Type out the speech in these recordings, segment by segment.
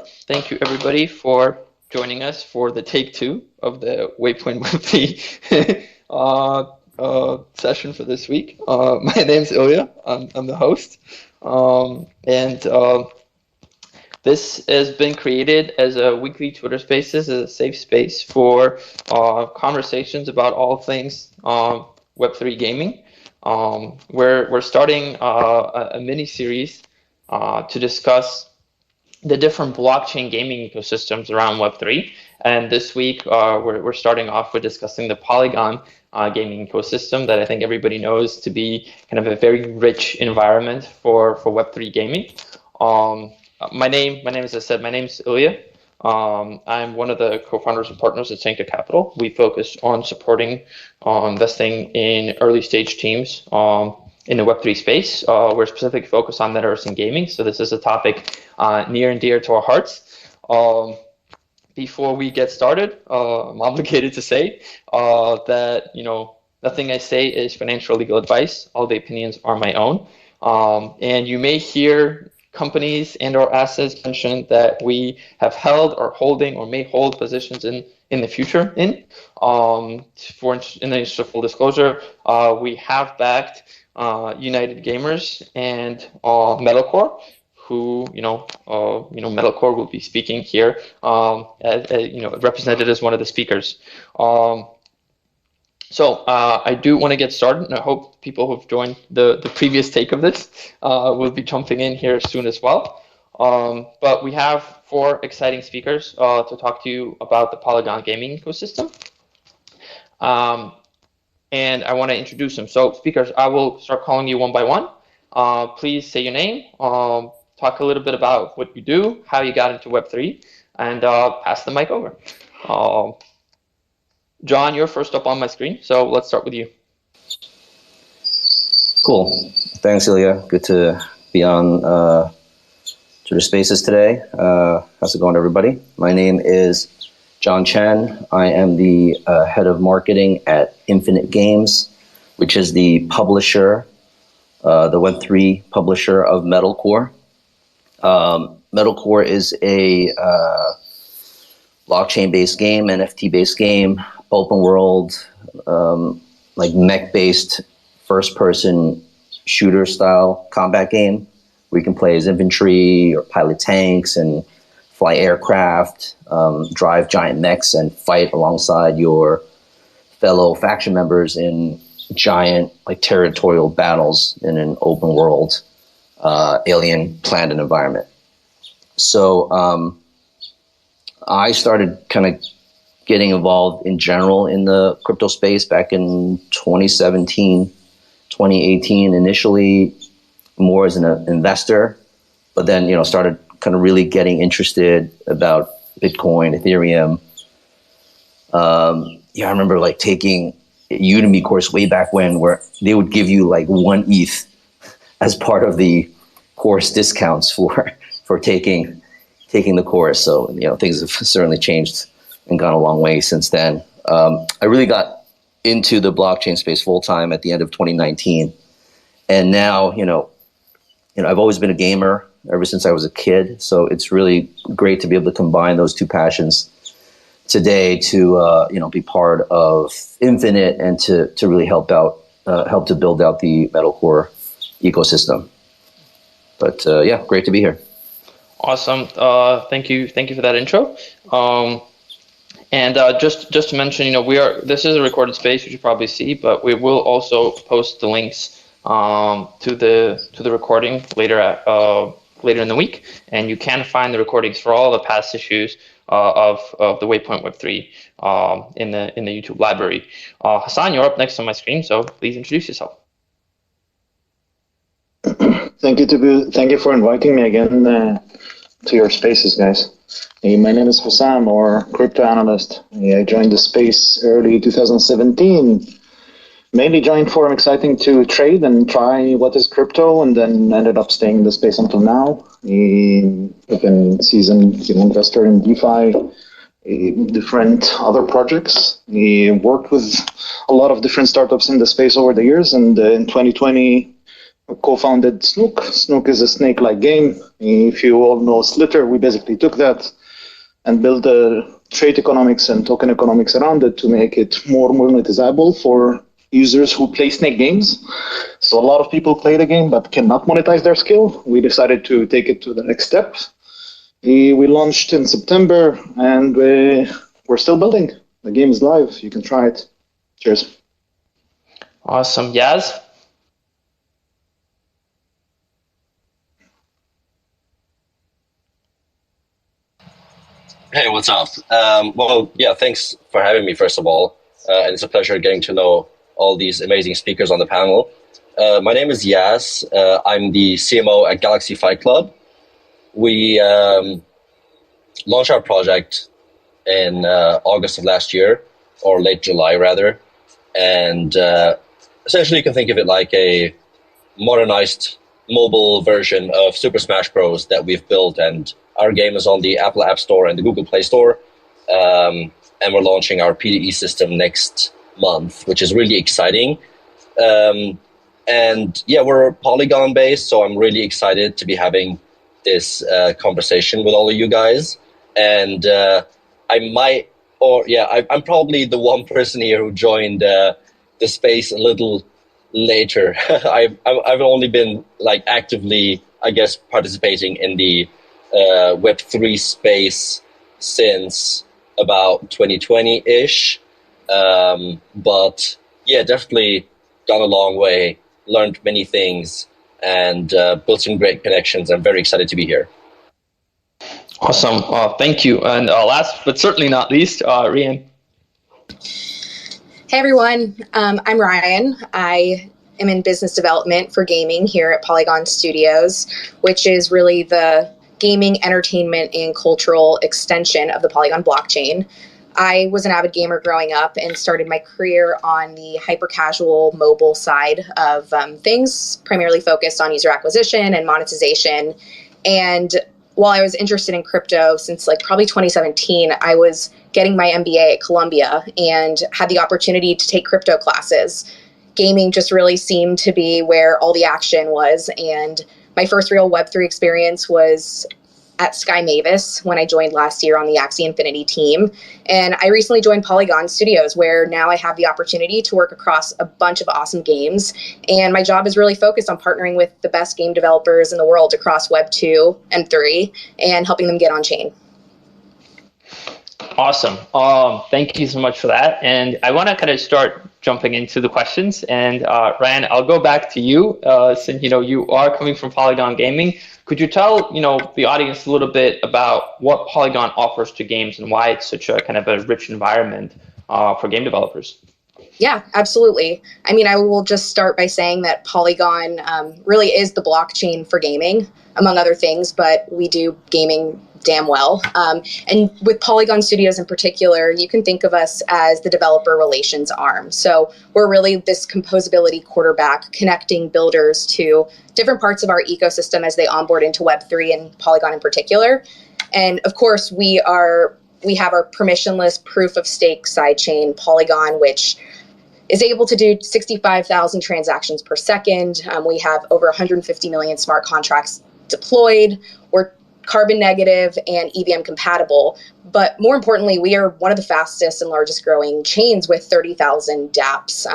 start. Thank you everybody for joining us for the take 2 of the Waypoint Web3 session for this week. My name's Ilya. I'm the host. This has been created as a weekly Twitter Spaces, as a safe space for conversations about all things Web3 gaming. We're starting a mini series to discuss the different blockchain gaming ecosystems around Web3. And this week, we're starting off with discussing the Polygon gaming ecosystem that I think everybody knows to be kind of a very rich environment for Web3 gaming. My name, as I said, my name's Ilya. I'm one of the co-founders and partners at Sanctor Capital. We focus on supporting investing in early stage teams in the Web3 space. We're specifically focused on metaverse and gaming, so this is a topic near and dear to our hearts. Before we get started, I'm obligated to say that nothing I say is financial or legal advice. All the opinions are my own, and you may hear companies and or assets mentioned that we have held or holding or may hold positions in the future in. In the interest of full disclosure, we have backed United Gamers and Metalcore, who Metalcore will be speaking here, represented as one of the speakers. So I do want to get started, and I hope people who've joined the previous take of this will be jumping in here soon as well. But we have 4 exciting speakers to talk to you about the Polygon Gaming Ecosystem. And I want to introduce them. So speakers, I will start calling you one by one. Please say your name, talk a little bit about what you do, how you got into Web3, and pass the mic over. John, you're first up on my screen, so let's start with you. Cool. Thanks, Ilya. Good to be on Twitter Spaces today. How's it going, everybody? My name is John Chen. I am the head of marketing at Infinite Games, which is the publisher, the Web3 publisher of Metalcore. Metalcore is a blockchain-based game, NFT-based game, open world, like mech-based first-person shooter-style combat game where you can play as infantry or pilot tanks and fly aircraft, drive giant mechs, and fight alongside your fellow faction members in giant, like, territorial battles in an open world alien planet environment. So I started kind of getting involved in general in the crypto space back in 2017, 2018, initially more as an investor, but then, started kind of really getting interested about Bitcoin, Ethereum. I remember like taking a Udemy course way back when where they would give you like 1 ETH as part of the course discounts for taking the course. So, things have certainly changed and gone a long way since then. I really got into the blockchain space full time at the end of 2019. And now, I've always been a gamer ever since I was a kid. So it's really great to be able to combine those 2 passions today to, be part of Infinite and to really help to build out the Metalcore ecosystem. But great to be here. Awesome. Thank you for that intro. And just to mention, this is a recorded space, which you probably see, but we will also post the links to the recording later in the week, and you can find the recordings for all the past issues of the Waypoint Web3 in the YouTube library. Hassan, you're up next on my screen, so please introduce yourself. Thank you for inviting me again to your spaces, guys. My name is Hussam, or crypto analyst. I joined the space early 2017. Mainly joined for I'm exciting to trade and try what is crypto, and then ended up staying in the space until now. I've been seasoned investor in DeFi, different other projects. He worked with a lot of different startups in the space over the years, and in 2020, co-founded Snook. Snook is a snake-like game. If you all know Slitter, we basically took that and built the trade economics and token economics around it to make it more monetizable for users who play snake games. So a lot of people play the game but cannot monetize their skill. We decided to take it to the next step. We launched in September, and we're still building. The game is live. You can try it. Cheers. Awesome. Yaz? Hey, what's up? Well, yeah, thanks for having me, first of all. And it's a pleasure getting to know all these amazing speakers on the panel. My name is Yaz. I'm the CMO at Galaxy Fight Club. We launched our project in August of last year, or late July, rather. And essentially, you can think of it like a modernized mobile version of Super Smash Bros. That we've built, and our game is on the Apple App Store and the Google Play Store, and we're launching our PDE system next month, which is really exciting. And yeah, we're Polygon based, so I'm really excited to be having this conversation with all of you guys. And I'm probably the one person here who joined the space a little later. I've only been like actively, I guess, participating in the Web3 space since about 2020-ish. But yeah, definitely gone a long way, learned many things, and built some great connections. I'm very excited to be here. Awesome. Thank you. And last but certainly not least, Rian. Hey everyone, I'm Ryan. I am in business development for gaming here at Polygon Studios, which is really the gaming, entertainment, and cultural extension of the Polygon blockchain. I was an avid gamer growing up and started my career on the hyper-casual mobile side of things, primarily focused on user acquisition and monetization. And while I was interested in crypto since like probably 2017, I was getting my MBA at Columbia and had the opportunity to take crypto classes. Gaming just really seemed to be where all the action was. And my first real Web3 experience was at Sky Mavis when I joined last year on the Axie Infinity team. And I recently joined Polygon Studios, where now I have the opportunity to work across a bunch of awesome games. And my job is really focused on partnering with the best game developers in the world across Web 2 and 3 and helping them get on chain. Awesome. Thank you so much for that. And I want to kind of start jumping into the questions. And Ryan, I'll go back to you since you are coming from Polygon Gaming. Could you tell the audience a little bit about what Polygon offers to games and why it's such a kind of a rich environment for game developers? Yeah, absolutely. I mean, I will just start by saying that Polygon really is the blockchain for gaming, among other things, but we do gaming damn well. And with Polygon Studios in particular, you can think of us as the developer relations arm. So we're really this composability quarterback connecting builders to different parts of our ecosystem as they onboard into Web3 and Polygon in particular. And of course, we have our permissionless proof of stake sidechain Polygon, which is able to do 65,000 transactions per second. We have over 150 million smart contracts deployed. We're carbon negative and EVM compatible. But more importantly, we are one of the fastest and largest growing chains with 30,000 dApps,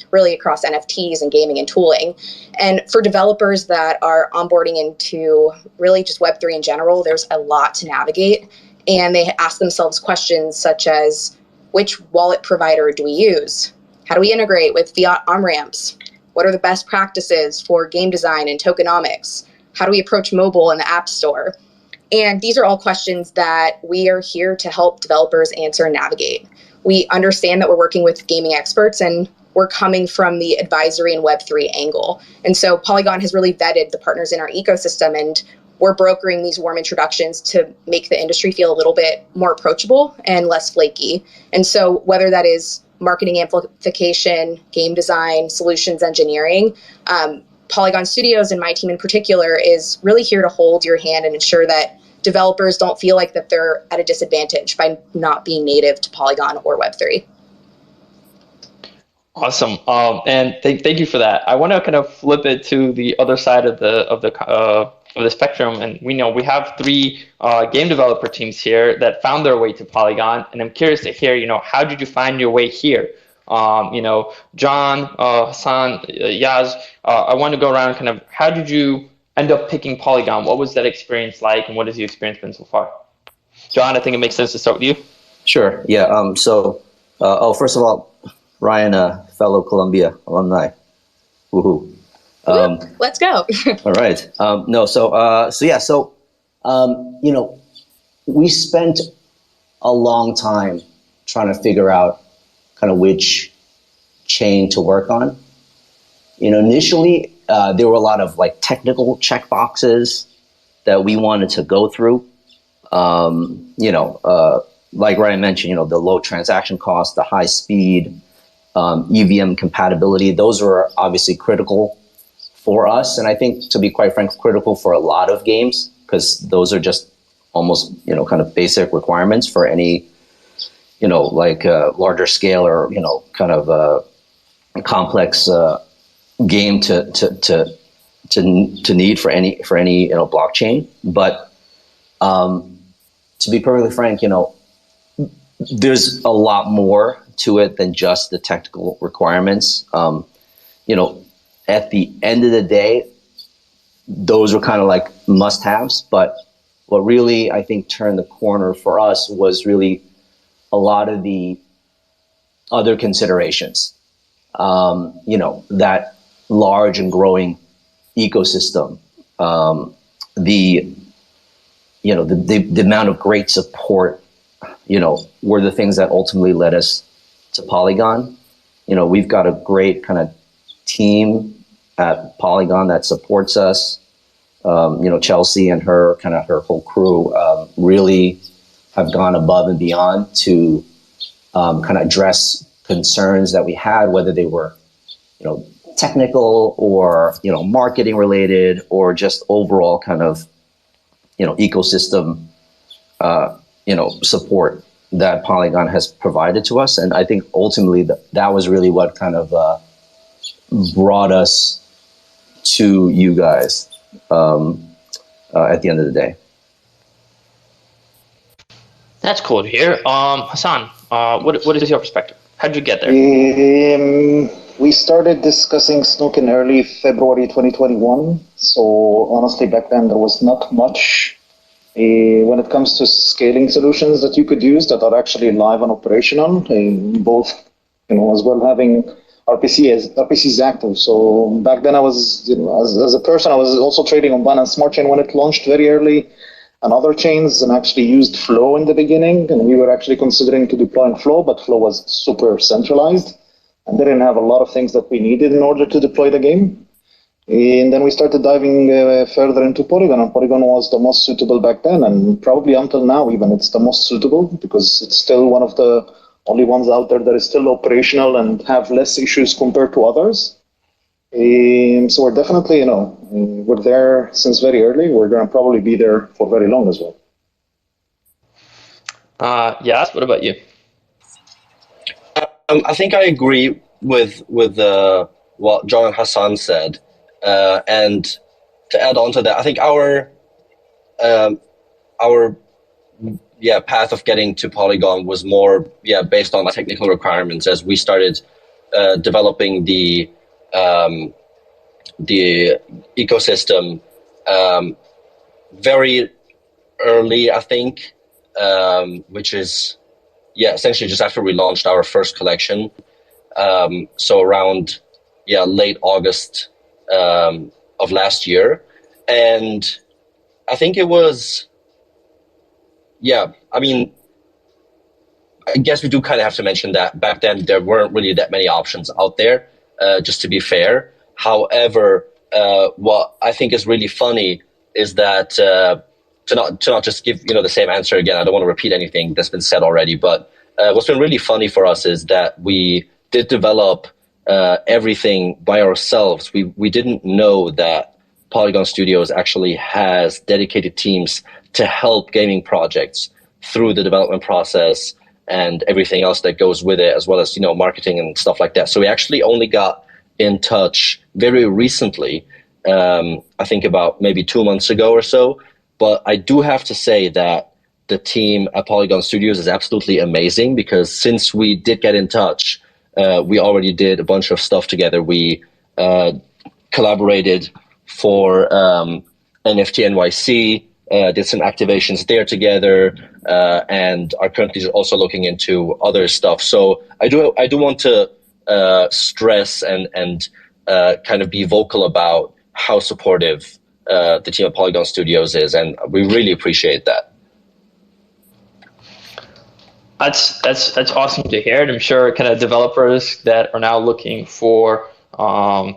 really across NFTs and gaming and tooling. And for developers that are onboarding into really just Web3 in general, there's a lot to navigate. And they ask themselves questions such as, which wallet provider do we use? How do we integrate with fiat on-ramps? What are the best practices for game design and tokenomics? How do we approach mobile in the App Store? And these are all questions that we are here to help developers answer and navigate. We understand that we're working with gaming experts and we're coming from the advisory and Web3 angle. And so Polygon has really vetted the partners in our ecosystem, and we're brokering these warm introductions to make the industry feel a little bit more approachable and less flaky. And so whether that is marketing amplification, game design, solutions engineering, Polygon Studios and my team in particular is really here to hold your hand and ensure that developers don't feel like that they're at a disadvantage by not being native to Polygon or Web3. Awesome. And thank you for that. I want to kind of flip it to the other side of the spectrum, and we know we have three game developer teams here that found their way to Polygon, and I'm curious to hear, how did you find your way here? John, Hassan, Yaz, I want to go around kind of how did you end up picking Polygon? What was that experience like, and what has the experience been so far? John, I think it makes sense to start with you. Sure. Yeah. First of all, Ryan, fellow Columbia alumni. Woohoo. Let's go. All right. We spent a long time trying to figure out kind of which chain to work on. Initially, there were a lot of like technical checkboxes that we wanted to go through. Like Ryan mentioned, the low transaction cost, the high speed, EVM compatibility, those were obviously critical for us. And I think, to be quite frank, critical for a lot of games, because those are just almost, kind of basic requirements for any, larger scale or, kind of complex game to need for any blockchain. But to be perfectly frank, there's a lot more to it than just the technical requirements. At the end of the day, those were kind of like must-haves. But what really, I think, turned the corner for us was really a lot of the other considerations. That large and growing ecosystem, the amount of great support, were the things that ultimately led us to Polygon. We've got a great kind of team at Polygon that supports us. Chelsea and her whole crew really have gone above and beyond to kind of address concerns that we had, whether they were, technical or, marketing related, or just overall kind of, ecosystem, support that Polygon has provided to us. And I think ultimately that was really what kind of brought us to you guys at the end of the day. That's cool to hear. Hassan, what is your perspective? How did you get there? We started discussing Snook in early February 2021. So honestly, back then there was not much when it comes to scaling solutions that you could use that are actually live and operational. Both, as well having RPCs active. So back then I was, as a person, I was also trading on Binance Smart Chain when it launched very early, and other chains, and actually used Flow in the beginning. And we were actually considering to deploy in Flow, but Flow was super centralized and didn't have a lot of things that we needed in order to deploy the game. And then we started diving further into Polygon, and Polygon was the most suitable back then, and probably until now even it's the most suitable, because it's still one of the only ones out there that is still operational and have less issues compared to others. So we're definitely, we're there since very early. We're going to probably be there for very long as well. Yes, what about you? I think I agree with what John and Hassan said. And to add on to that, I think our path of getting to Polygon was more based on technical requirements as we started developing the ecosystem very early, I think, which is essentially just after we launched our first collection. So around late August of last year. And I think it was, I guess we do kind of have to mention that back then there weren't really that many options out there, just to be fair. However, what I think is really funny is that to not just give the same answer again, I don't want to repeat anything that's been said already, but what's been really funny for us is that we did develop everything by ourselves. We didn't know that Polygon Studios actually has dedicated teams to help gaming projects through the development process, and everything else that goes with it, as well as, marketing and stuff like that. So we actually only got in touch very recently, I think about maybe 2 months ago or so. But I do have to say that the team at Polygon Studios is absolutely amazing, because since we did get in touch, we already did a bunch of stuff together. We collaborated for NFT NYC, did some activations there together, and are currently also looking into other stuff. So I do want to stress and kind of be vocal about how supportive the team at Polygon Studios is, and we really appreciate that. That's awesome to hear. And I'm sure kind of developers that are now looking for a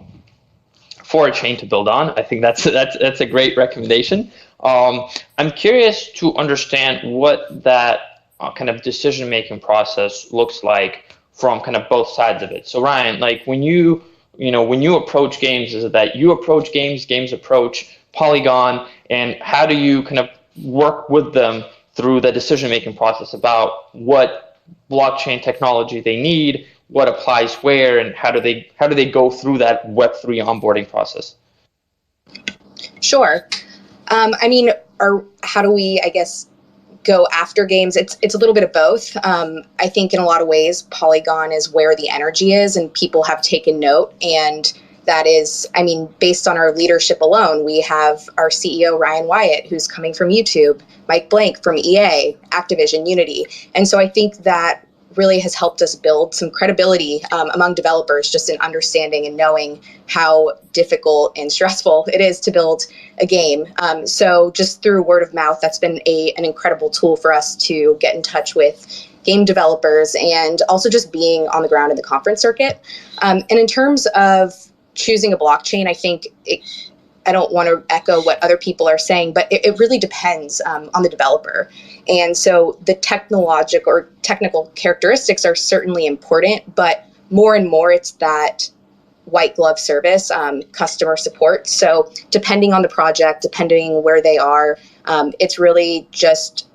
chain to build on, I think that's a great recommendation. I'm curious to understand what that kind of decision-making process looks like from kind of both sides of it. So Ryan, like when you approach games, is it that you approach games approach Polygon, and how do you kind of work with them through the decision-making process about what blockchain technology they need, what applies where, and how do they go through that Web3 onboarding process? Sure. How do we, I guess, go after games? It's a little bit of both. I think in a lot of ways, Polygon is where the energy is, and people have taken note. And that is, based on our leadership alone, we have our CEO, Ryan Wyatt, who's coming from YouTube, Mike Blank from EA, Activision, Unity. And so I think that really has helped us build some credibility among developers, just in understanding and knowing how difficult and stressful it is to build a game. So just through word of mouth, that's been an incredible tool for us to get in touch with game developers, and also just being on the ground in the conference circuit. And in terms of choosing a blockchain, I think I don't want to echo what other people are saying, but it really depends on the developer. And so the technical characteristics are certainly important, but more and more it's that white glove service, customer support. So depending on the project, depending where they are, it's really just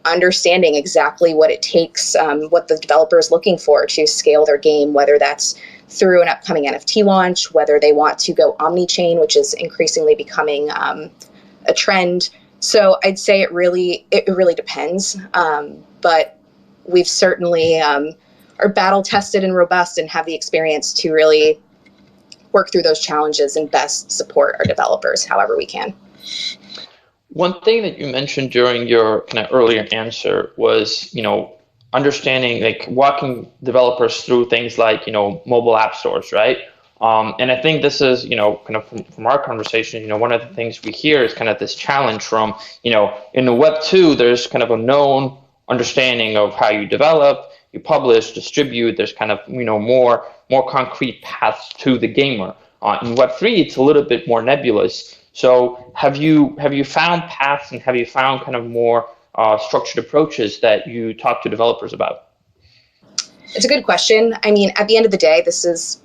understanding exactly what it takes, what the developer is looking for to scale their game, whether that's through an upcoming NFT launch, whether they want to go omni-chain, which is increasingly becoming a trend. So I'd say it really depends. But we've certainly are battle tested and robust and have the experience to really work through those challenges and best support our developers however we can. One thing that you mentioned during your kind of earlier answer was, understanding, like walking developers through things like, mobile app stores, right? And I think this is, kind of from our conversation, one of the things we hear is kind of this challenge from, in the Web 2, there's kind of a known understanding of how you develop, you publish, distribute. There's kind of, more concrete paths to the gamer. In Web 3, it's a little bit more nebulous. So have you found paths, and have you found kind of more structured approaches that you talk to developers about? It's a good question. At the end of the day, this is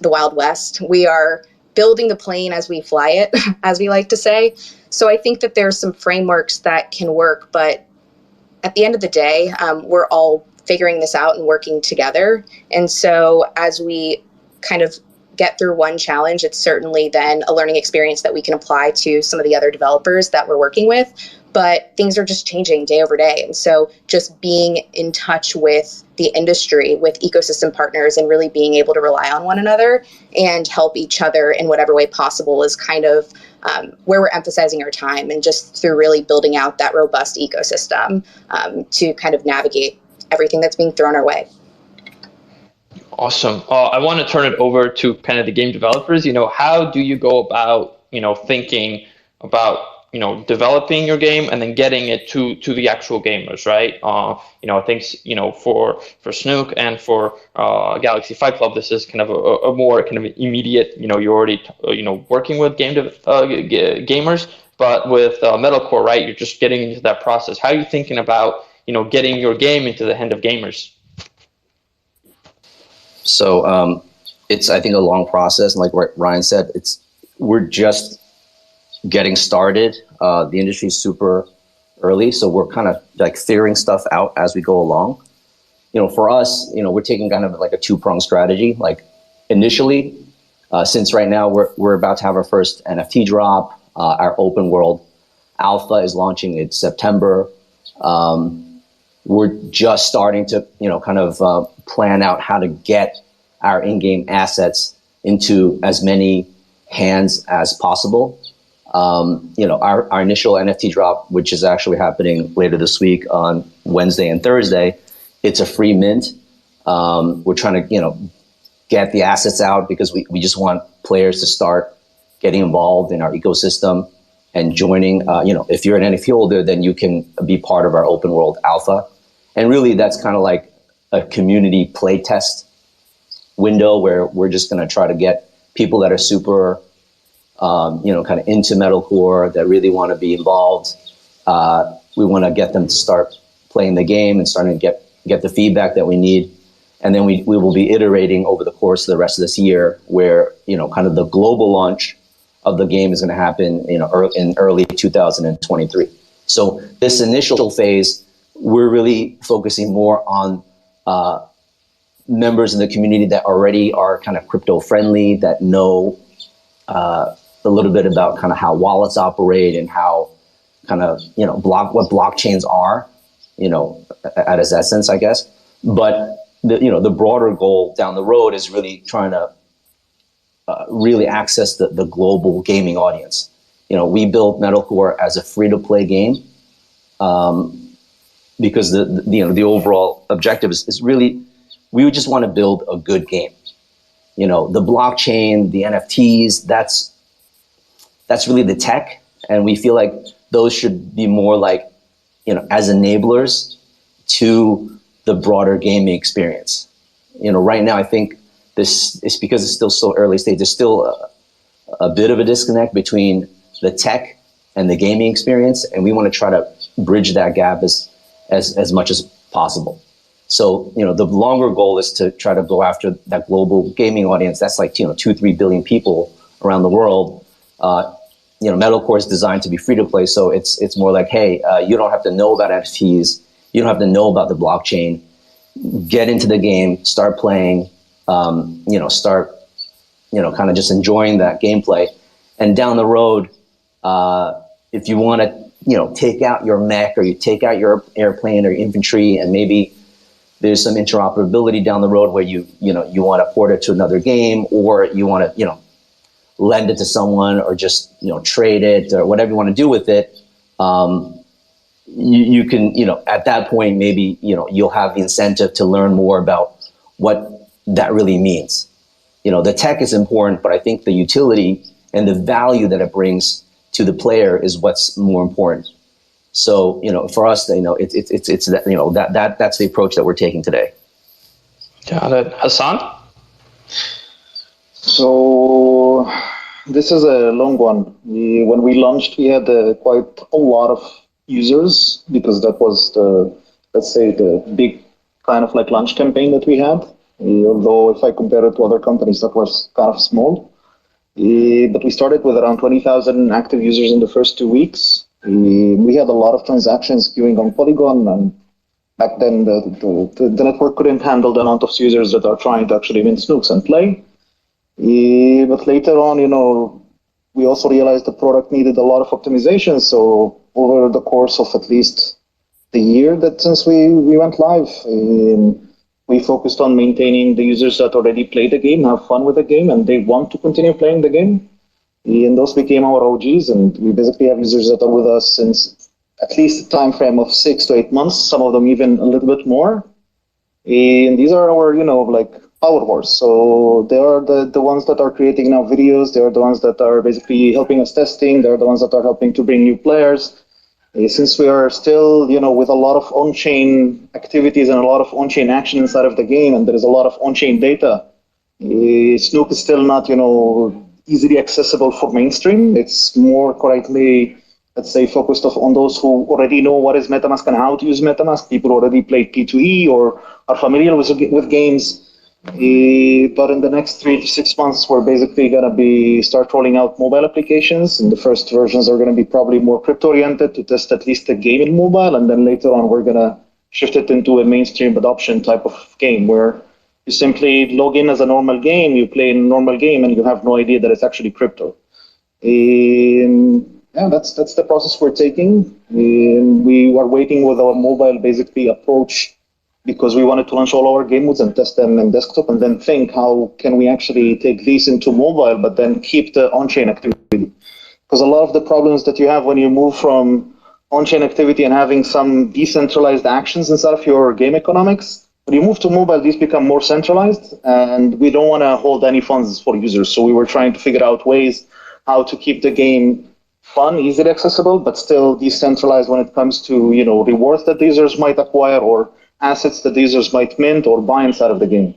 the Wild West. We are building the plane as we fly it, as we like to say. So I think that there's some frameworks that can work, but at the end of the day, we're all figuring this out and working together. And so as we kind of get through one challenge, it's certainly then a learning experience that we can apply to some of the other developers that we're working with. But things are just changing day over day. And so just being in touch with the industry, with ecosystem partners, and really being able to rely on one another and help each other in whatever way possible is kind of where we're emphasizing our time, and just through really building out that robust ecosystem to kind of navigate everything that's being thrown our way. Awesome. I want to turn it over to kind of the game developers. How do you go about, thinking about, developing your game and then getting it to the actual gamers, right? I think, for Snook and for Galaxy Fight Club, this is kind of a more kind of immediate, you're already, working with gamers, but with Metalcore, right, you're just getting into that process. How are you thinking about, getting your game into the hand of gamers? So it's, I think, a long process. And like Ryan said, we're just getting started. The industry is super early, so we're kind of like figuring stuff out as we go along. for us, we're taking kind of like a two-pronged strategy. Like initially, since right now we're about to have our first NFT drop, our open world alpha is launching in September. We're just starting to, kind of plan out how to get our in-game assets into as many hands as possible. Our initial NFT drop, which is actually happening later this week on Wednesday and Thursday, it's a free mint. We're trying to, get the assets out because we just want players to start getting involved in our ecosystem and joining. If you're an NFT holder, then you can be part of our open world alpha. And really, that's kind of like a community play test window where we're just going to try to get people that are super, kind of into metalcore, that really want to be involved. We want to get them to start playing the game and starting to get the feedback that we need. And then we will be iterating over the course of the rest of this year where, kind of the global launch of the game is going to happen, in early 2023. So this initial phase, we're really focusing more on members in the community that already are kind of crypto friendly, that know a little bit about kind of how wallets operate and how kind of, what blockchains are, at its essence, I guess. But the broader goal down the road is really trying to really access the global gaming audience. We built Metalcore as a free-to-play game because the overall objective is really, we would just want to build a good game. The blockchain, the NFTs, that's really the tech, and we feel like those should be more like, as enablers to the broader gaming experience. Right now, I think this is because it's still so early stage. There's still a bit of a disconnect between the tech and the gaming experience, and we want to try to bridge that gap as much as possible. So, the longer goal is to try to go after that global gaming audience. That's like 2-3 billion people around the world. Metalcore is designed to be free to play, so it's more like, hey, you don't have to know about NFTs. You don't have to know about the blockchain. Get into the game, start playing, start, kind of just enjoying that gameplay. And down the road, if you want to, take out your mech or you take out your airplane or your infantry, and maybe there's some interoperability down the road where you want to port it to another game, or you want to, lend it to someone, or just, trade it, or whatever you want to do with it. You can, at that point, maybe, you'll have the incentive to learn more about what that really means. The tech is important, but I think the utility and the value that it brings to the player is what's more important. So, for us, it's that, that's the approach that we're taking today. Got it. Hassan? So this is a long one. When we launched, we had quite a lot of users, because that was the big kind of like launch campaign that we had. Although if I compare it to other companies, that was kind of small. But we started with around 20,000 active users in the first 2 weeks. We had a lot of transactions queuing on Polygon, and back then the network couldn't handle the amount of users that are trying to actually mint snooks and play. But later on, we also realized the product needed a lot of optimization. So over the course of at least the year that since we went live, we focused on maintaining the users that already play the game, have fun with the game, and they want to continue playing the game. And those became our OGs, and we basically have users that are with us since at least a time frame of 6 to 8 months, some of them even a little bit more. And these are our, power wars. So they are the ones that are creating now videos. They are the ones that are basically helping us testing. They're the ones that are helping to bring new players. Since we are still, with a lot of on-chain activities and a lot of on-chain action inside of the game, and there is a lot of on-chain data, Snook is still not, easily accessible for mainstream. It's more correctly, let's say, focused on those who already know what is MetaMask and how to use MetaMask. People already played P2E or are familiar with games. But in the next 3 to 6 months, we're basically going to start rolling out mobile applications, and the first versions are going to be probably more crypto oriented to test at least the game in mobile, and then later on we're going to shift it into a mainstream adoption type of game where you simply log in as a normal game, you play a normal game, and you have no idea that it's actually crypto. Yeah, that's the process we're taking. We are waiting with our mobile basically approach because we wanted to launch all our game modes and test them in desktop, and then think how can we actually take these into mobile, but then keep the on-chain activity. Because a lot of the problems that you have when you move from on-chain activity and having some decentralized actions inside of your game economics, when you move to mobile, these become more centralized, and we don't want to hold any funds for users. So we were trying to figure out ways how to keep the game fun, easily accessible, but still decentralized when it comes to rewards that the users might acquire or assets that the users might mint or buy inside of the game.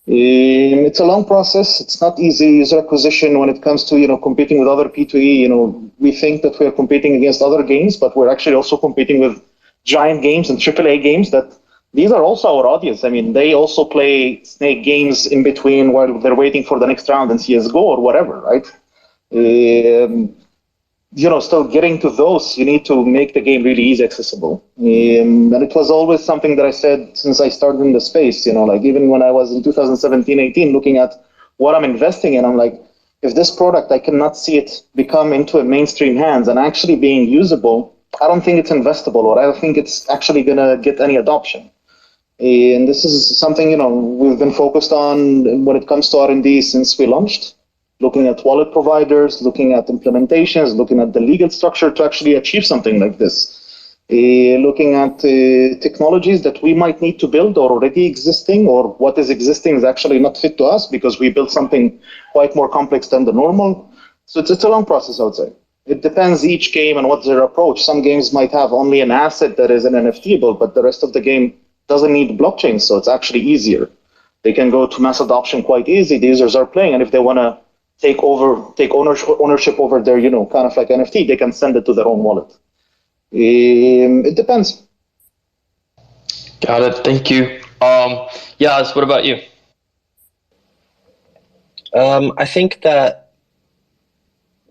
It's a long process. It's not easy user acquisition when it comes to competing with other P2E. We think that we are competing against other games, but we're actually also competing with giant games and AAA games that these are also our audience. I mean, they also play Snake games in between while they're waiting for the next round in CSGO or whatever, right? Still getting to those, you need to make the game really easy accessible. And it was always something that I said since I started in the space, like even when I was in 2017, 18, looking at what I'm investing in, I'm like, if this product, I cannot see it become into a mainstream hands and actually being usable, I don't think it's investable, or I don't think it's actually going to get any adoption. And this is something, we've been focused on when it comes to R&D since we launched. Looking at wallet providers, looking at implementations, looking at the legal structure to actually achieve something like this. Looking at technologies that we might need to build or already existing, or what is existing is actually not fit to us because we built something quite more complex than the normal. So it's a long process, I would say. It depends each game and what's their approach. Some games might have only an asset that is an NFTable, but the rest of the game doesn't need blockchain, so it's actually easier. They can go to mass adoption quite easy. The users are playing, and if they want to take ownership over their, kind of like NFT, they can send it to their own wallet. It depends. Got it. Thank you. Yas, what about you? I think that,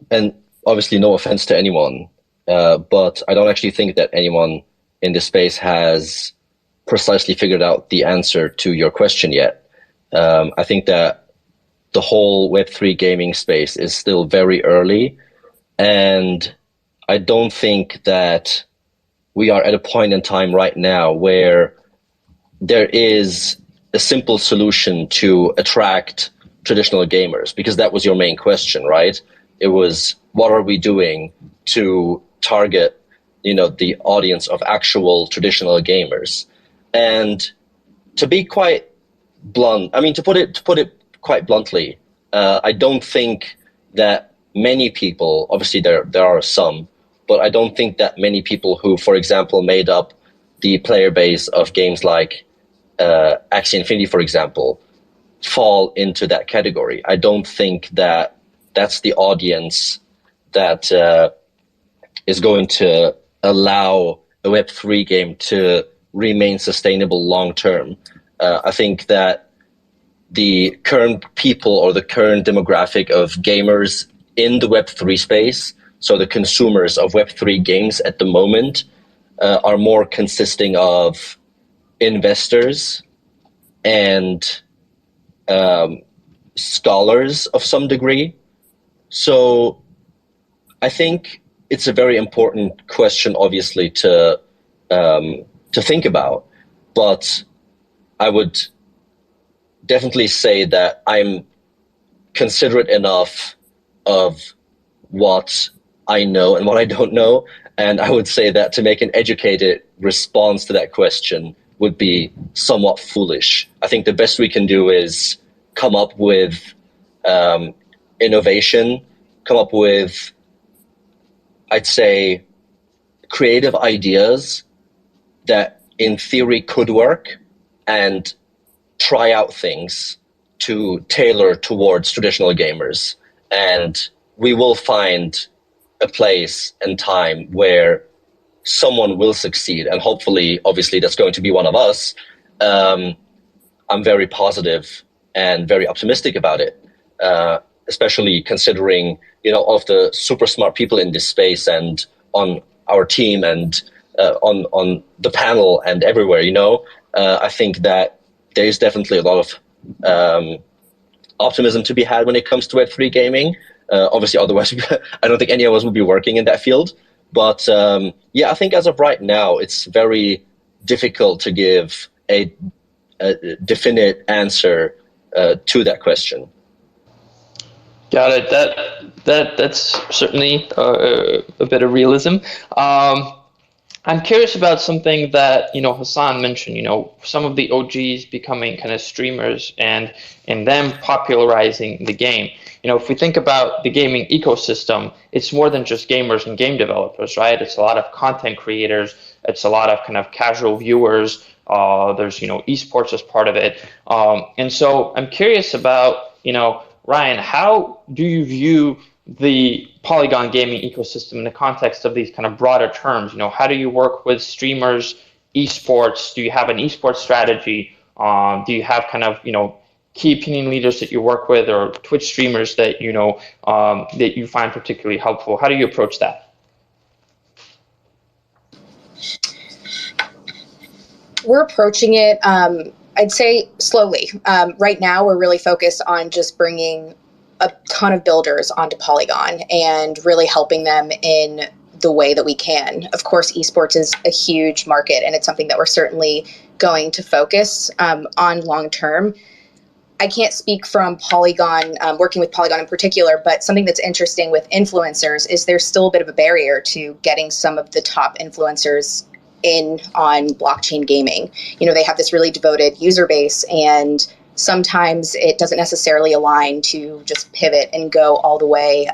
and obviously no offense to anyone, but I don't actually think that anyone in this space has precisely figured out the answer to your question yet. I think that the whole Web3 gaming space is still very early, and I don't think that we are at a point in time right now where there is a simple solution to attract traditional gamers, because that was your main question, right? It was, what are we doing to target, the audience of actual traditional gamers? And to be quite blunt, to put it quite bluntly, I don't think that many people, obviously there are some, but I don't think that many people who, for example, made up the player base of games like Axie Infinity, for example, fall into that category. I don't think that that's the audience that is going to allow a Web3 game to remain sustainable long term. I think that the current people or the current demographic of gamers in the Web3 space, so the consumers of Web3 games at the moment, are more consisting of investors and scholars of some degree. So I think it's a very important question, obviously, to think about, but I would definitely say that I'm considerate enough of what I know and what I don't know, and I would say that to make an educated response to that question would be somewhat foolish. I think the best we can do is come up with innovation, come up with, I'd say, creative ideas that in theory could work, and try out things to tailor towards traditional gamers. And we will find a place and time where someone will succeed. And hopefully, obviously, that's going to be one of us. I'm very positive and very optimistic about it, especially considering, all of the super smart people in this space and on our team, and on the panel and everywhere. I think that there is definitely a lot of optimism to be had when it comes to Web3 gaming. Obviously, otherwise, I don't think any of us would be working in that field. But yeah, I think as of right now, it's very difficult to give a definite answer to that question. Got it. That's certainly a bit of realism. I'm curious about something that Hassan mentioned. Some of the OGs becoming kind of streamers and them popularizing the game. If we think about the gaming ecosystem, it's more than just gamers and game developers, right? It's a lot of content creators. It's a lot of kind of casual viewers. There's esports as part of it. And so I'm curious about Ryan, how do you view the Polygon gaming ecosystem in the context of these kind of broader terms? How do you work with streamers, esports? Do you have an esports strategy? Do you have kind of key opinion leaders that you work with, or Twitch streamers that that you find particularly helpful? How do you approach that? We're approaching it, I'd say, slowly. Right now, we're really focused on just bringing a ton of builders onto Polygon and really helping them in the way that we can. Of course, esports is a huge market, and it's something that we're certainly going to focus on long term. I can't speak from Polygon, working with Polygon in particular, but something that's interesting with influencers is there's still a bit of a barrier to getting some of the top influencers in on blockchain gaming. They have this really devoted user base, and sometimes it doesn't necessarily align to just pivot and go all the way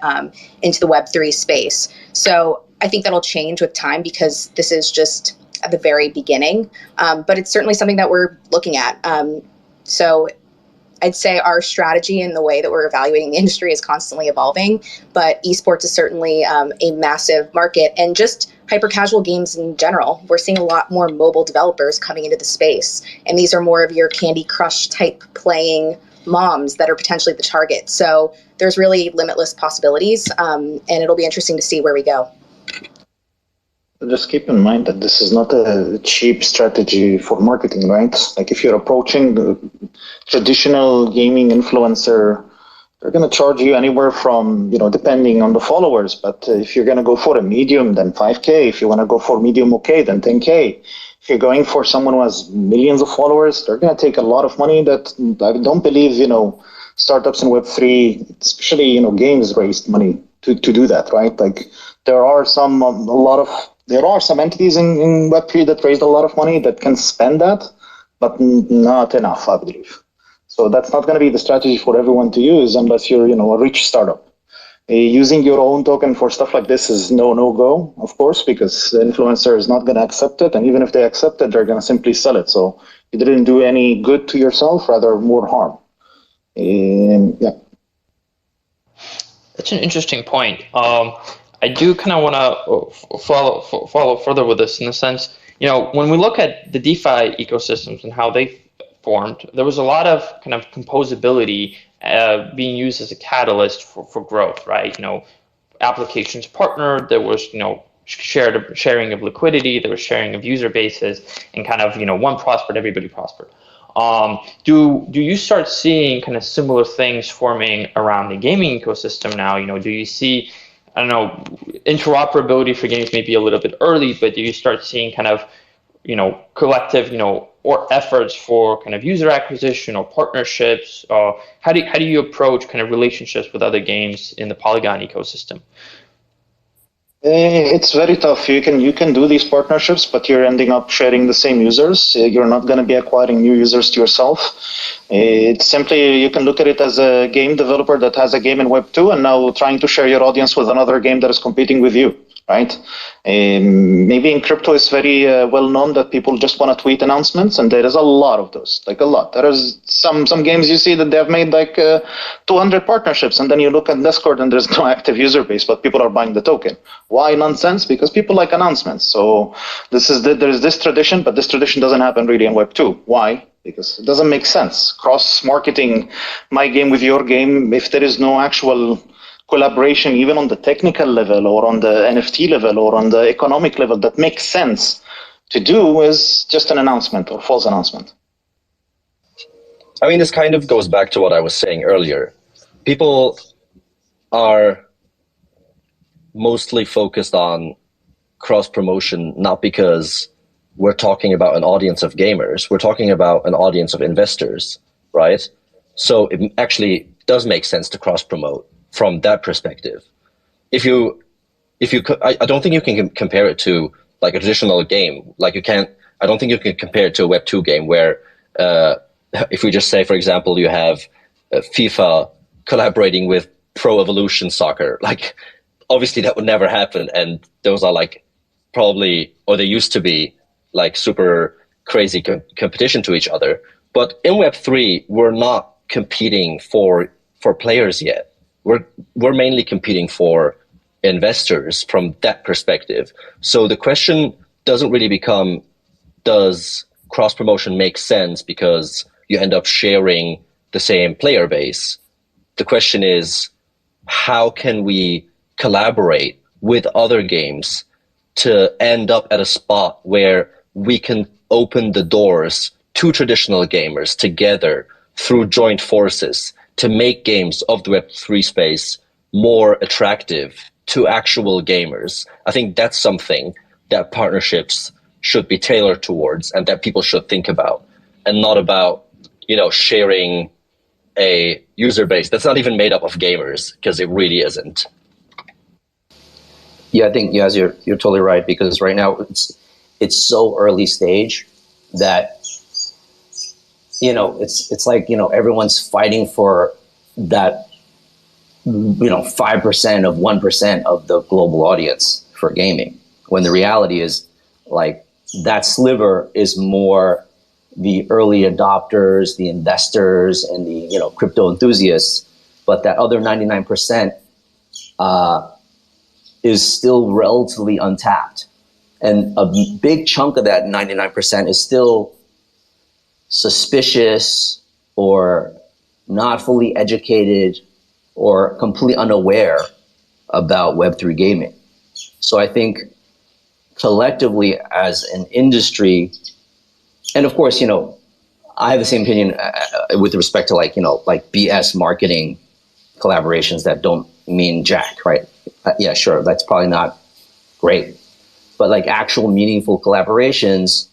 into the Web3 space. So I think that'll change with time, because this is just at the very beginning, but it's certainly something that we're looking at. So I'd say our strategy and the way that we're evaluating the industry is constantly evolving, but esports is certainly a massive market, and just hyper-casual games in general. We're seeing a lot more mobile developers coming into the space, and these are more of your Candy Crush type playing moms that are potentially the target. So there's really limitless possibilities, and it'll be interesting to see where we go. Just keep in mind that this is not a cheap strategy for marketing, right? Like if you're approaching the traditional gaming influencer, they're going to charge you anywhere from, depending on the followers. But if you're going to go for a medium, then 5K. If you want to go for medium okay, then 10K. If you're going for someone who has millions of followers, they're going to take a lot of money that I don't believe, startups in Web3, especially, games raised money to do that, right? Like there are some entities in Web3 that raised a lot of money that can spend that, but not enough, I believe. So that's not going to be the strategy for everyone to use unless you're, a rich startup. Using your own token for stuff like this is no-go, of course, because the influencer is not going to accept it. And even if they accept it, they're going to simply sell it. So you didn't do any good to yourself, rather more harm. Yeah. That's an interesting point. I do kind of want to follow further with this in the sense, when we look at the DeFi ecosystems and how they formed, there was a lot of kind of composability being used as a catalyst for growth, right? Applications partnered, there was, sharing of liquidity, there was sharing of user bases, and kind of, one prospered, everybody prospered. Do you start seeing kind of similar things forming around the gaming ecosystem now? Do you see, I don't know, interoperability for games may be a little bit early, but do you start seeing kind of, collective, or efforts for kind of user acquisition or partnerships? How do you approach kind of relationships with other games in the Polygon ecosystem? It's very tough. You can do these partnerships, but you're ending up sharing the same users. You're not going to be acquiring new users to yourself. It's simply, you can look at it as a game developer that has a game in Web 2 and now trying to share your audience with another game that is competing with you, right? Maybe in crypto it's very well known that people just want to tweet announcements, and there is a lot of those, like a lot. There is some games you see that they've made like 200 partnerships, and then you look at Discord and there's no active user base, but people are buying the token. Why nonsense? Because people like announcements. So there is this tradition, but this tradition doesn't happen really in Web 2. Why? Because it doesn't make sense. Cross-marketing my game with your game, if there is no actual collaboration, even on the technical level or on the NFT level or on the economic level, that makes sense to do is just an announcement or false announcement. I mean, this kind of goes back to what I was saying earlier. People are mostly focused on cross-promotion, not because we're talking about an audience of gamers. We're talking about an audience of investors, right? So it actually does make sense to cross-promote from that perspective. I don't think you can compare it to like a traditional game. I don't think you can compare it to a Web2 game where, if we just say, for example, you have FIFA collaborating with Pro Evolution Soccer, like obviously that would never happen. And those are like probably, or they used to be like super crazy competition to each other. But in Web3, we're not competing for players yet. We're mainly competing for investors from that perspective. So the question doesn't really become, does cross-promotion make sense because you end up sharing the same player base? The question is, how can we collaborate with other games to end up at a spot where we can open the doors to traditional gamers together through joint forces to make games of the Web3 space more attractive to actual gamers? I think that's something that partnerships should be tailored towards and that people should think about, and not about, sharing a user base that's not even made up of gamers, because it really isn't. Yeah, I think, yes, you're totally right, because right now it's so early stage that it's like everyone's fighting for that 5% of 1% of the global audience for gaming, when the reality is like that sliver is more the early adopters, the investors, and the crypto enthusiasts, but that other 99% is still relatively untapped, and a big chunk of that 99% is still suspicious or not fully educated or completely unaware about Web3 gaming. So I think collectively as an industry, and of course, I have the same opinion with respect to like BS marketing collaborations that don't mean jack, right? Yeah, sure, that's probably not great. But like actual meaningful collaborations,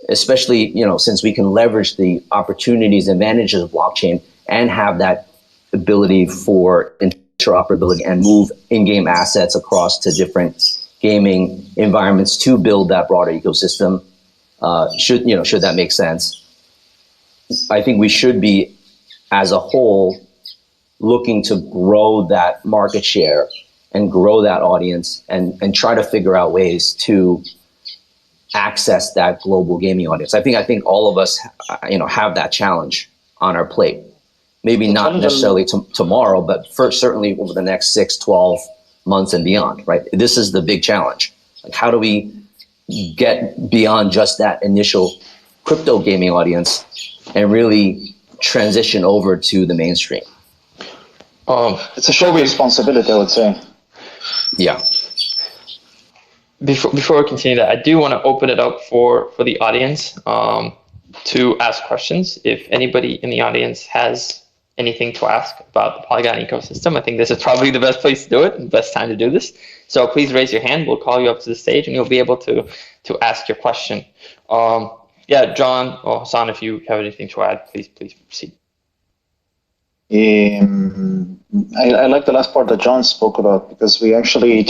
especially, since we can leverage the opportunities and advantages of blockchain and have that ability for interoperability and move in-game assets across to different gaming environments to build that broader ecosystem, should that make sense? I think we should be, as a whole, looking to grow that market share and grow that audience and try to figure out ways to access that global gaming audience. I think all of us, have that challenge on our plate. Maybe not necessarily tomorrow, but certainly over the next 6, 12 months and beyond, right? This is the big challenge. Like, how do we get beyond just that initial crypto gaming audience and really transition over to the mainstream? It's a shared responsibility, I would say. Yeah. Before we continue that, I do want to open it up for the audience to ask questions. If anybody in the audience has anything to ask about the Polygon ecosystem, I think this is probably the best place to do it and best time to do this. So please raise your hand. We'll call you up to the stage and you'll be able to ask your question. Yeah, John or Hassan, if you have anything to add, please proceed. I like the last part that John spoke about, because we actually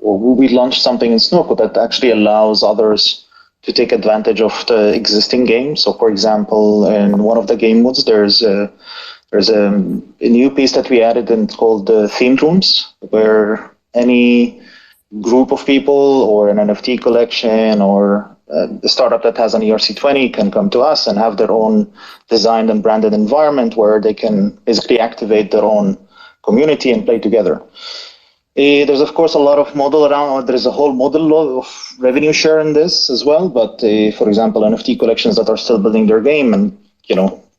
we launched something in Snowcode that actually allows others to take advantage of the existing game. So, for example, in one of the game modes, there's a new piece that we added and called the themed rooms, where any group of people or an NFT collection or a startup that has an ERC20 can come to us and have their own designed and branded environment where they can basically activate their own community and play together. There's, of course, a lot of model around. There's a whole model of revenue share in this as well. But for example, NFT collections that are still building their game and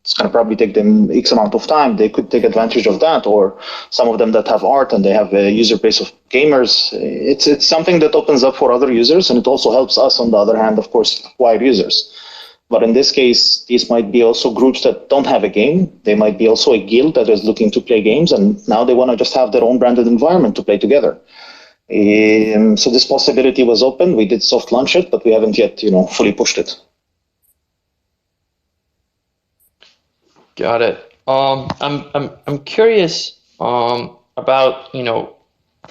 it's going to probably take them X amount of time. They could take advantage of that, or some of them that have art and they have a user base of gamers. It's something that opens up for other users, and it also helps us, on the other hand, of course, acquire users. But in this case, these might be also groups that don't have a game. They might be also a guild that is looking to play games, and now they want to just have their own branded environment to play together. So this possibility was open. We did soft launch it, but we haven't yet, fully pushed it. Got it. I'm curious about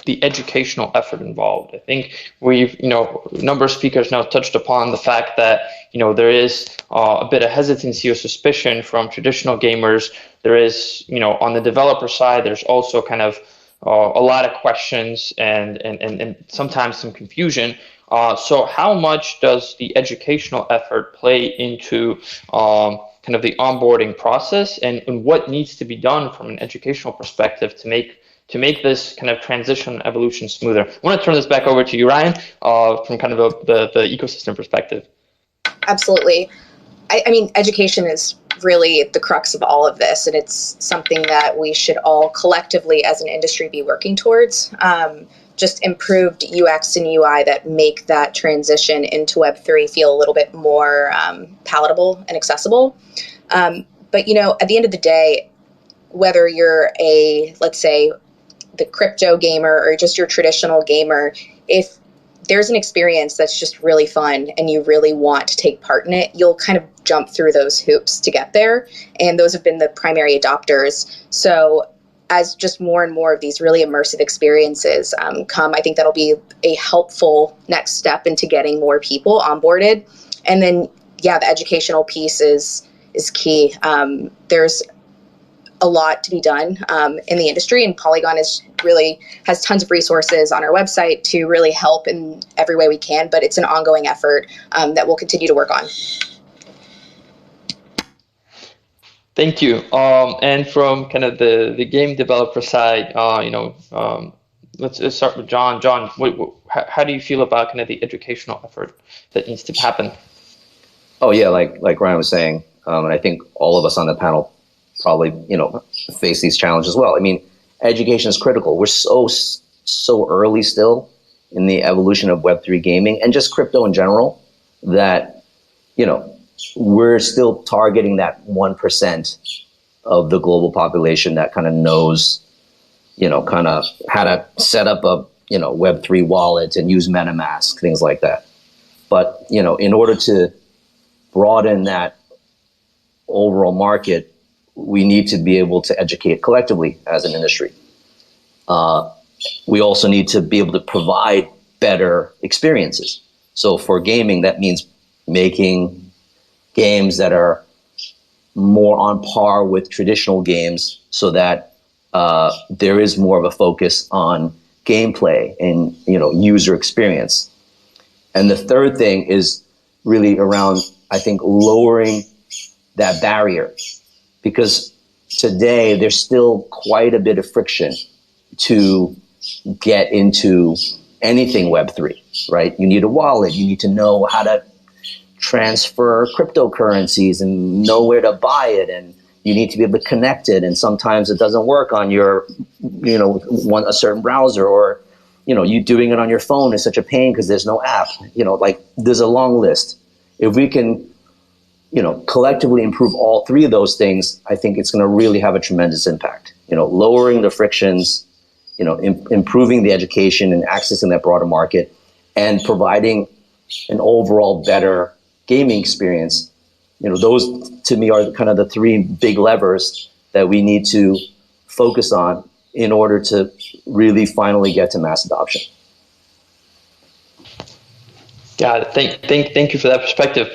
the educational effort involved. I think we've a number of speakers now touched upon the fact that there is a bit of hesitancy or suspicion from traditional gamers. There is on the developer side, there's also kind of a lot of questions and sometimes some confusion. So how much does the educational effort play into kind of the onboarding process, and what needs to be done from an educational perspective to make this kind of transition evolution smoother? I want to turn this back over to you, Ryan, from kind of the ecosystem perspective. Absolutely. I mean, education is really the crux of all of this, and it's something that we should all collectively as an industry be working towards. Just improved UX and UI that make that transition into Web3 feel a little bit more palatable and accessible. But, at the end of the day, whether you're let's say, the crypto gamer or just your traditional gamer, if there's an experience that's just really fun and you really want to take part in it, you'll kind of jump through those hoops to get there. And those have been the primary adopters. So as just more and more of these really immersive experiences come, I think that'll be a helpful next step into getting more people onboarded. And then, the educational piece is key. There's a lot to be done in the industry, and Polygon has tons of resources on our website to really help in every way we can, but it's an ongoing effort that we'll continue to work on. Thank you. And from kind of the game developer side, let's start with John. John, how do you feel about kind of the educational effort that needs to happen? Oh yeah, like Ryan was saying, and I think all of us on the panel probably face these challenges as well. I mean, education is critical. We're so early still in the evolution of Web3 gaming and just crypto in general that we're still targeting that 1% of the global population that kind of knows, kind of how to set up a, Web3 wallet and use MetaMask, things like that. But, in order to broaden that overall market, we need to be able to educate collectively as an industry. We also need to be able to provide better experiences. So for gaming, that means making games that are more on par with traditional games so that there is more of a focus on gameplay and user experience. And the third thing is really around, I think, lowering that barrier, because today there's still quite a bit of friction to get into anything Web3, right? You need a wallet, you need to know how to transfer cryptocurrencies and know where to buy it, and you need to be able to connect it, and sometimes it doesn't work on your a certain browser, or you doing it on your phone is such a pain because there's no app. There's a long list. If we can collectively improve all three of those things, I think it's going to really have a tremendous impact. Lowering the frictions, improving the education and accessing that broader market, and providing an overall better gaming experience. Those to me are kind of the three big levers that we need to focus on in order to really finally get to mass adoption. Got it. Thank you for that perspective.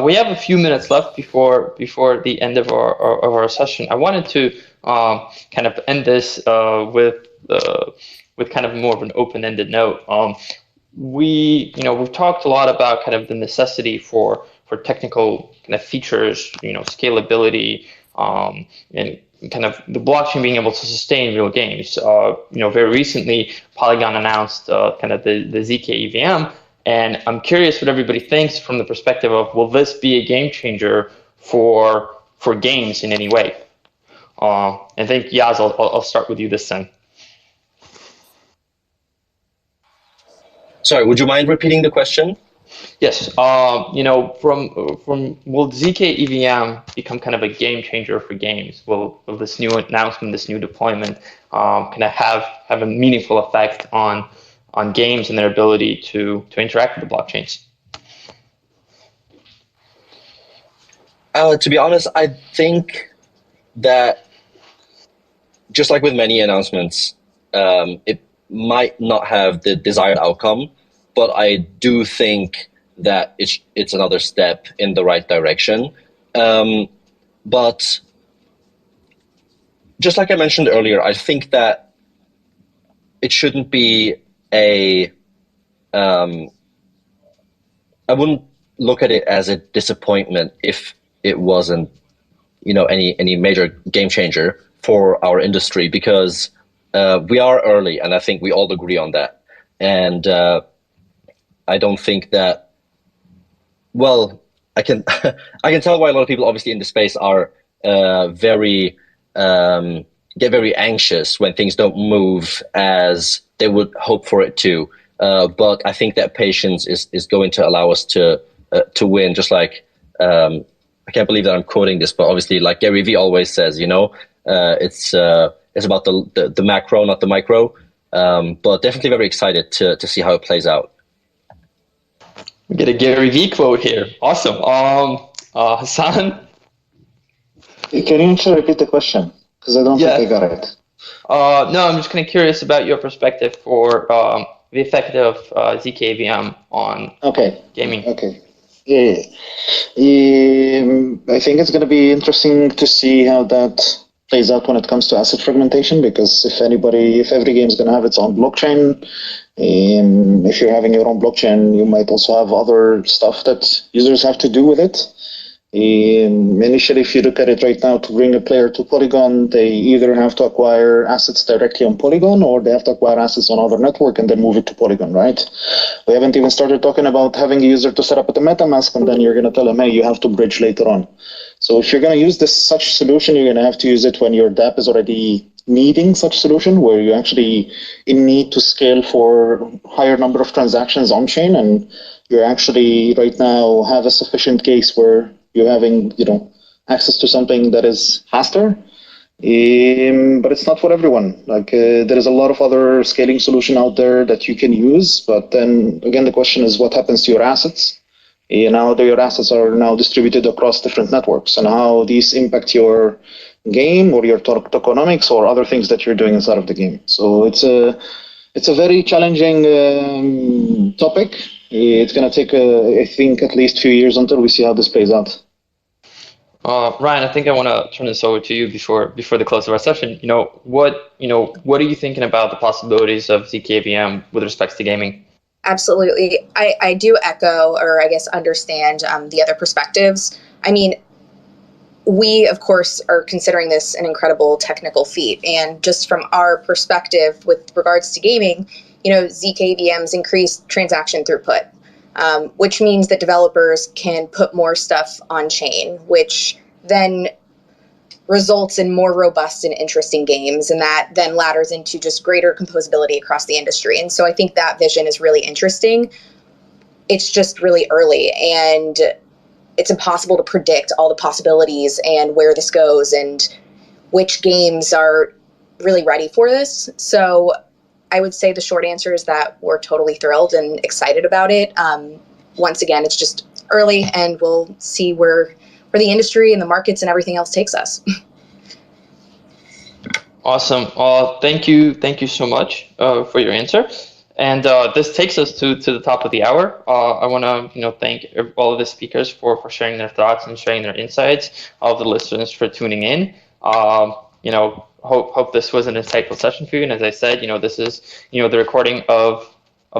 We have a few minutes left before the end of our session. I wanted to kind of end this with kind of more of an open-ended note. We've talked a lot about kind of the necessity for technical kind of features, scalability, and kind of the blockchain being able to sustain real games. Very recently, Polygon announced kind of the ZK EVM, and I'm curious what everybody thinks from the perspective of, will this be a game changer for for games in any way. And I think, Yaz, I'll start with you this time. Sorry, would you mind repeating the question? Yes. Will ZK EVM become kind of a game changer for games? Will this new announcement, this new deployment, kind of have a meaningful effect on games and their ability to interact with the blockchains? To be honest, I think that just like with many announcements, it might not have the desired outcome, but I do think that it's another step in the right direction. But just like I mentioned earlier, I think that it shouldn't be I wouldn't look at it as a disappointment if it wasn't, any major game changer for our industry, because we are early, and I think we all agree on that. And I don't think that. Well, I can I can tell why a lot of people, obviously, in the space are get very anxious when things don't move as they would hope for it to. But I think that patience is going to allow us to win. Just like I can't believe that I'm quoting this, but obviously, like Gary Vee always says, it's about the macro, not the micro. But definitely very excited to see how it plays out. We get a Gary Vee quote here. Awesome. Hassan? Can you actually repeat the question? Because I don't think I got it. No, I'm just kind of curious about your perspective for the effect of ZKVM on gaming. Okay. Yeah. I think it's going to be interesting to see how that plays out when it comes to asset fragmentation, because if every game is going to have its own blockchain, if you're having your own blockchain, you might also have other stuff that users have to do with it. Initially, if you look at it right now, to bring a player to Polygon, they either have to acquire assets directly on Polygon, or they have to acquire assets on other network and then move it to Polygon, right? We haven't even started talking about having a user to set up at the MetaMask, and then you're going to tell them, hey, you have to bridge later on. So if you're going to use such solution, you're going to have to use it when your dApp is already needing such solution, where you're actually in need to scale for higher number of transactions on chain, and you're actually right now have a sufficient case where you're having access to something that is faster, but it's not for everyone. There is a lot of other scaling solution out there that you can use, but then again the question is what happens to your assets? Now that your assets are now distributed across different networks, and how these impact your game or your tokenomics or other things that you're doing inside of the game. So it's a very challenging topic. It's going to take, I think, at least a few years until we see how this plays out. Ryan, I think I want to turn this over to you before the close of our session. What are you thinking about the possibilities of ZKVM with respect to gaming? Absolutely. I do echo, or I guess understand the other perspectives. I mean, we, of course, are considering this an incredible technical feat. And just from our perspective with regards to gaming, ZKVMs increase transaction throughput, which means that developers can put more stuff on chain, which then results in more robust and interesting games, and that then ladders into just greater composability across the industry. And so I think that vision is really interesting. It's just really early, and it's impossible to predict all the possibilities and where this goes and which games are really ready for this. So I would say the short answer is that we're totally thrilled and excited about it. Once again, it's just early, and we'll see where the industry and the markets and everything else takes us. Awesome. Thank you so much for your answer. And this takes us to the top of the hour. I want to thank all of the speakers for sharing their thoughts and sharing their insights. All of the listeners for tuning in. Hope this was an insightful session for you. And as I said, this is the recording of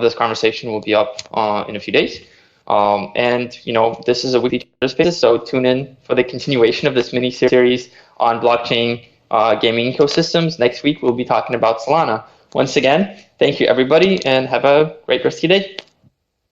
this conversation will be up in a few days. And this is a weekly Twitter Spaces, so tune in for the continuation of this mini series on blockchain gaming ecosystems. Next week we'll be talking about Solana. Once again, thank you everybody, and have a great rest of your day.